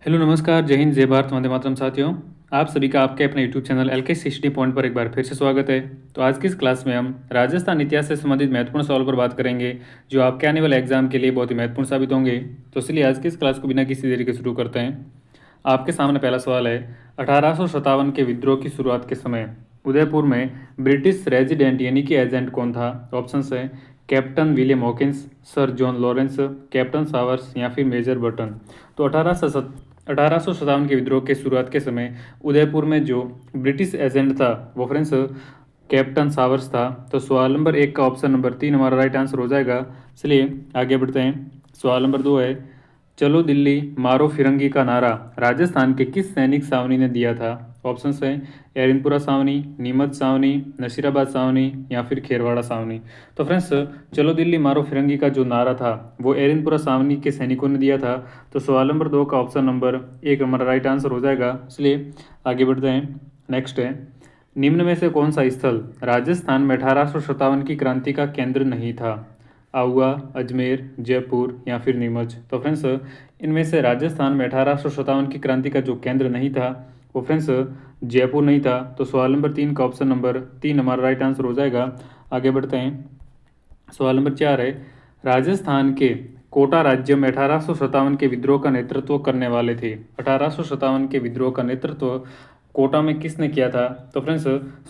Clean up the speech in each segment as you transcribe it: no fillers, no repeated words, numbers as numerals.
Hello नमस्कार, जय हिंद, जय भारत, वंदे मातरम साथियों। आप सभी का आपके अपने यूट्यूब चैनल एल के 60 पॉइंट पर एक बार फिर से स्वागत है। तो आज की इस क्लास में हम राजस्थान इतिहास से संबंधित महत्वपूर्ण सवालों पर बात करेंगे, जो आपके आने वाले एग्जाम के लिए बहुत ही महत्वपूर्ण साबित होंगे। तो इसलिए आज की इस क्लास को बिना किसी देरी के शुरू करते हैं। आपके सामने पहला सवाल है, 1857 के विद्रोह की शुरुआत के समय उदयपुर में ब्रिटिश रेजिडेंट यानी कि एजेंट कौन था? ऑप्शन है captain William Hawkins, sir John Lawrence, captain showers या फिर मेजर बटन। तो 1857 के विद्रोह के शुरुआत के समय उदयपुर में जो ब्रिटिश एजेंट था वो फ्रेंड्स कैप्टन सावर्स था। तो सवाल नंबर 1 का ऑप्शन नंबर 3 हमारा राइट आंसर हो जाएगा। चलिए आगे बढ़ते हैं। सवाल नंबर 2 है, चलो दिल्ली मारो फिरंगी का नारा राजस्थान के किस सैनिक छावनी ने दिया था? ऑप्शन है एरिनपुरा छावनी, नीमच छावनी, नसीराबाद छावनी या फिर खेरवाड़ा छावनी। तो फ्रेंड्स, चलो दिल्ली मारो फिरंगी का जो नारा था वो एरिनपुरा छावनी के सैनिकों ने दिया था। तो सवाल नंबर 2 का ऑप्शन नंबर 1 हमारा राइट आंसर हो जाएगा। इसलिए आगे बढ़ते हैं। नेक्स्ट है, निम्न में से कौन सा स्थल राजस्थान में 1857 की क्रांति का केंद्र नहीं था? आहुआ, अजमेर, जयपुर या फिर नीमच। तो फ्रेंड्स, इनमें से राजस्थान में 1857 की क्रांति का जो केंद्र नहीं था वो फ्रेंड्स जयपुर नहीं था। तो सवाल नंबर 3 का ऑप्शन नंबर 3 हमारा राइट आंसर हो जाएगा। आगे बढ़ते हैं। सवाल नंबर 4 है, राजस्थान के कोटा राज्य में 1857 के विद्रोह का नेतृत्व करने वाले थे। 1857 के विद्रोह का नेतृत्व कोटा में किसने किया था? तो फ्रेंड्स,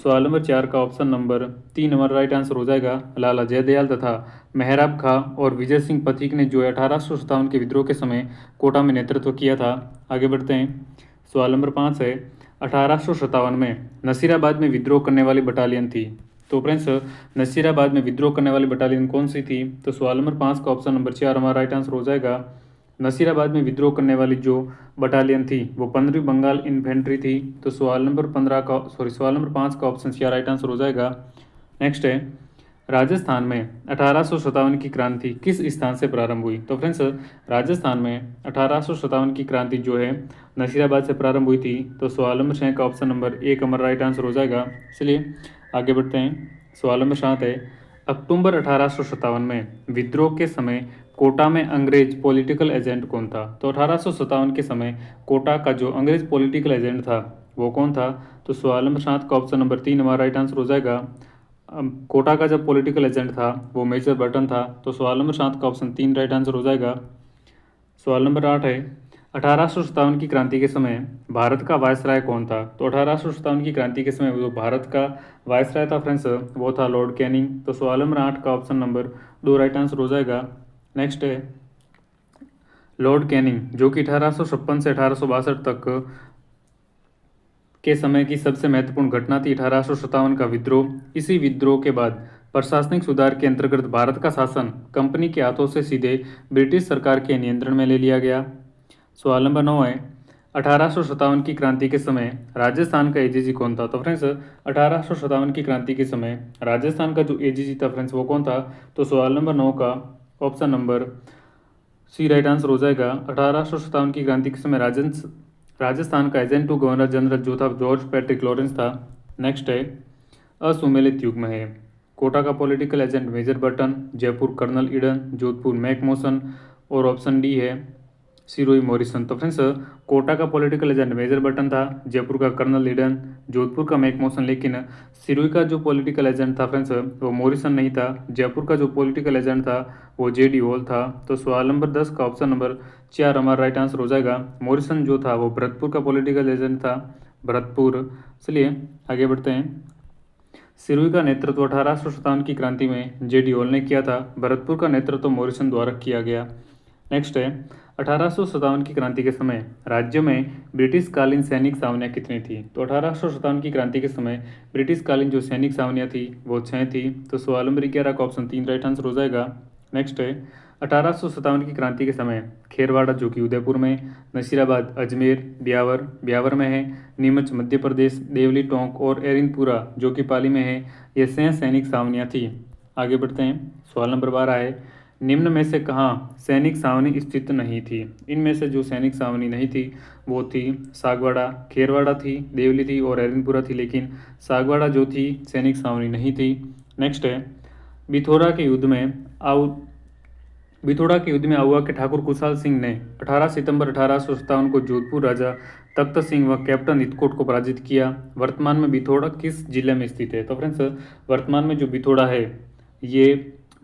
सवाल नंबर 4 का ऑप्शन नंबर 3 हमारा राइट आंसर हो जाएगा। लाला जयदयाल तथा मेहराब खां और विजय सिंह पथिक ने जो 1857 के विद्रोह के समय कोटा में नेतृत्व किया था। आगे बढ़ते हैं। सवाल नंबर 5 है, 1857 में नसीराबाद में विद्रोह करने वाली बटालियन थी। तो फ्रेंड्स, नसीराबाद में विद्रोह करने वाली बटालियन कौन सी थी? तो सवाल नंबर 5 का ऑप्शन नंबर 4 हमारा राइट आंसर हो जाएगा। नसीराबाद में विद्रोह करने वाली जो बटालियन थी वो 15वीं बंगाल इन्फेंट्री थी। तो सवाल नंबर 5 का ऑप्शन सी राइट आंसर हो जाएगा। नेक्स्ट है, राजस्थान में 1857 की क्रांति किस स्थान से प्रारंभ हुई? तो फ्रेंड्स, राजस्थान में 1857 की क्रांति जो है नसीराबाद से प्रारंभ हुई थी। तो सवाल नंबर 6 का ऑप्शन नंबर 1 हमारा राइट आंसर हो जाएगा। चलिए आगे बढ़ते हैं। सवाल नंबर 7 है, अक्टूबर 1857 में विद्रोह के समय कोटा में अंग्रेज पॉलिटिकल एजेंट कौन था? तो 1857 के समय कोटा का जो अंग्रेज पॉलिटिकल एजेंट था वो कौन था? तो सवाल नंबर 7 का ऑप्शन नंबर 3 हमारा राइट आंसर हो जाएगा। कोटा का जब पॉलिटिकल एजेंट था वो मेजर बटन था। तो सवाल नंबर 7 का ऑप्शन 3 राइट आंसर हो जाएगा। सवाल नंबर 8 है, 1857 की क्रांति के समय भारत का वायसराय कौन था? तो 1857 की क्रांति के समय जो भारत का वायसराय था फ्रेंड्स वो था लॉर्ड कैनिंग। तो सवाल नंबर 8 का ऑप्शन नंबर 2 राइट आंसर हो जाएगा। नेक्स्ट है, लॉर्ड कैनिंग जो कि 1856 से 1862 तक के समय की सबसे महत्वपूर्ण घटना थी 1857 का विद्रोह। इसी विद्रोह के बाद प्रशासनिक सुधार के अंतर्गत भारत का शासन कंपनी के हाथों से सीधे ब्रिटिश सरकार के नियंत्रण में ले लिया गया। सवाल नंबर 9 है, 1857 की क्रांति के समय राजस्थान का एजीजी कौन था? तो फ्रेंड्स, 1857 की क्रांति के समय राजस्थान का जो एजीजी था फ्रेंड्स वो कौन था? तो सवाल नंबर 9 का ऑप्शन नंबर सी राइट आंसर हो जाएगा। 1857 की क्रांति के समय राजस्थान का एजेंट टू गवर्नर जनरल जो था जॉर्ज पैट्रिक लॉरेंस था। नेक्स्ट है, असुमेलित युग में है कोटा का political agent major Burton, Jaipur colonel Eden, Jodhpur McMason और ऑप्शन डी है सिरोही मॉरिसन। तो फ्रेंड्स, कोटा का पॉलिटिकल एजेंट मेजर बटन था, जयपुर का कर्नल ईडन, जोधपुर का मैकमोसन, लेकिन सिरोही का जो पॉलिटिकल एजेंट था फ्रेंड्स वो मॉरिसन नहीं था। जयपुर का जो पॉलिटिकल एजेंट था वो जेडी हॉल था। तो सवाल नंबर 10 का ऑप्शन नंबर 4 हमारा राइट आंसर हो जाएगा। मॉरिसन जो था वो भरतपुर का पॉलिटिकल एजेंट था, भरतपुर। चलिए आगे बढ़ते हैं। सिरोही का नेतृत्व 1857 की क्रांति में जेडी हॉल ने किया था, भरतपुर का नेतृत्व मॉरिसन द्वारा किया गया। नेक्स्ट है, 1857 की क्रांति के समय राज्य में ब्रिटिश कालीन सैनिक छावनियाँ कितनी थी? तो 1857 की क्रांति के समय ब्रिटिश कालीन जो सैनिक छावनियाँ थी वो 6 थी। तो सवाल नंबर 11 का ऑप्शन 3 राइट आंसर हो जाएगा। नेक्स्ट है, 1857 की क्रांति के समय खेरवाड़ा जो कि उदयपुर में, नसीराबाद अजमेर ब्यावर ब्यावर में है, नीमच मध्य प्रदेश, देवली टोंक और एरिनपुरा जो कि पाली में है, ये 6 सैनिक छावनियाँ थी। आगे बढ़ते हैं। सवाल नंबर 12 है, निम्न में से कहाँ सैनिक छावनी स्थित नहीं थी? इनमें से जो सैनिक छावनी नहीं थी वो थी सागवाड़ा, खेरवाड़ा थी, देवली थी और एरिनपुरा थी, लेकिन सागवाड़ा जो थी सैनिक छावनी नहीं थी। नेक्स्ट है, बिथोरा के युद्ध में आउ बिथोड़ा के युद्ध में आहुआ के ठाकुर कुशाल सिंह ने 18 सितंबर 1857 को जोधपुर राजा तख्त सिंह व कैप्टन इतकोट को पराजित किया। वर्तमान में बिथोड़ा किस जिले में स्थित है? तो फ्रेंड्स, वर्तमान में जो बिथोड़ा है ये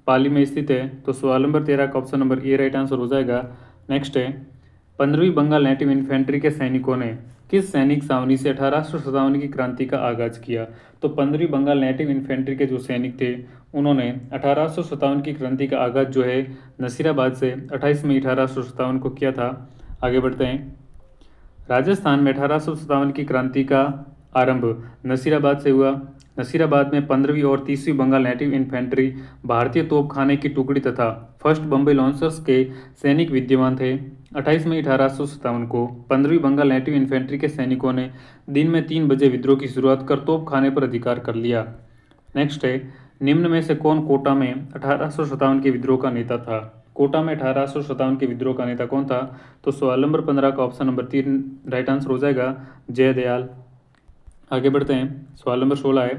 पाली में स्थित है। तो सवाल नंबर 13 का option number A right answer हो जाएगा। नेक्स्ट है, 15वीं बंगाल नेटिव इन्फेंट्री के सैनिकों ने किस सैनिक छावनी से 1857 की क्रांति का आगाज किया? तो 15वीं बंगाल नेटिव इन्फेंट्री के जो सैनिक थे उन्होंने 1857 की क्रांति का आगाज जो है नसीराबाद से 28 मई 1857 को किया था। आगे बढ़ते हैं। राजस्थान में 1857 की क्रांति का आरंभ नसीराबाद से हुआ। नसीराबाद में 15वीं और 30वीं बंगाल नेटिव इन्फेंट्री, भारतीय तोपखाने की टुकड़ी तथा फर्स्ट बम्बई लॉन्चर्स के सैनिक विद्यमान थे। 28 मई 1857 को 15वीं बंगाल नेटिव इन्फेंट्री के सैनिकों ने दिन में 3 बजे विद्रोह की शुरुआत कर तोपखाने पर अधिकार कर लिया। नेक्स्ट है, निम्न में से कौन कोटा में 1857 के विद्रोह का नेता था? कोटा में 1857 के विद्रोह का नेता कौन था? तो सवाल नंबर 15 का ऑप्शन नंबर 3 राइट आंसर हो जाएगा, जयदयाल। आगे बढ़ते हैं। सवाल नंबर 16 है,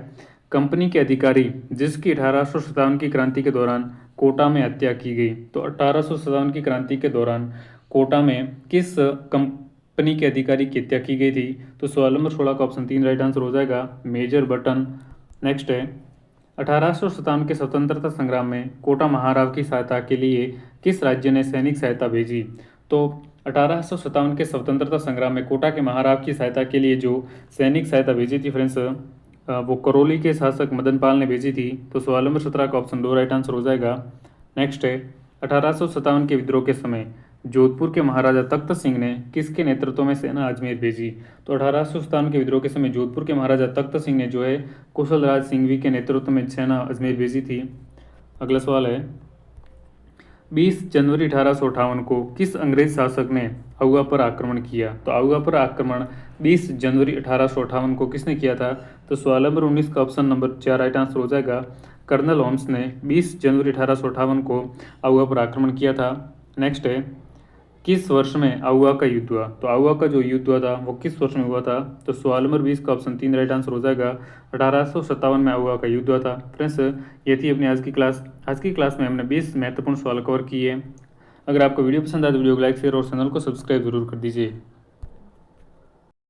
कंपनी के अधिकारी जिसकी 1857 की क्रांति के दौरान कोटा में हत्या की गई। तो 1857 की क्रांति के दौरान कोटा में किस कंपनी के अधिकारी की हत्या की गई थी? तो सवाल नंबर 16 का ऑप्शन 3 राइट आंसर हो जाएगा, मेजर बटन। नेक्स्ट है, 1857 के स्वतंत्रता संग्राम में कोटा महाराव की सहायता के लिए किस राज्य ने सैनिक सहायता भेजी? तो 1857 के स्वतंत्रता संग्राम में कोटा के महाराव की सहायता के लिए जो सैनिक सहायता भेजी थी फ्रेंड्स, वो करौली के शासक मदन पाल ने भेजी थी। तो सवाल नंबर 17 का ऑप्शन 2 राइट आंसर हो जाएगा। नेक्स्ट है, 1857 के विद्रोह के समय जोधपुर के महाराजा तख्त सिंह ने किसके नेतृत्व में सेना अजमेर भेजी? तो 1857 के विद्रोह के समय जोधपुर के महाराजा तख्त सिंह ने जो है कुशलराज सिंघवी के नेतृत्व में सेना अजमेर भेजी थी। अगला सवाल है, 20 जनवरी 1858 को किस अंग्रेज शासक ने आहुआ पर आक्रमण किया? तो आहुआ पर आक्रमण 20 जनवरी 1858 को किसने किया था? तो सवाल नंबर 19 का ऑप्शन नंबर 4 राइट आंसर हो जाएगा, कर्नल होम्स ने 20 जनवरी 1858 को आहुआ पर आक्रमण किया था। नेक्स्ट है, किस वर्ष में आहुआ का युद्ध हुआ? तो आहुआ का जो युद्ध हुआ था वो किस वर्ष में हुआ था? तो सवाल नंबर 20 का ऑप्शन 3 राइट आंसर हो जाएगा, 1857 में आहुआ का युद्ध हुआ था। फ्रेंड्स, ये थी अपनी आज की क्लास। आज की क्लास में हमने 20 महत्वपूर्ण सवाल कवर किए। अगर आपको वीडियो पसंद आए तो वीडियो को लाइक शेयर और चैनल को सब्सक्राइब जरूर कर दीजिए।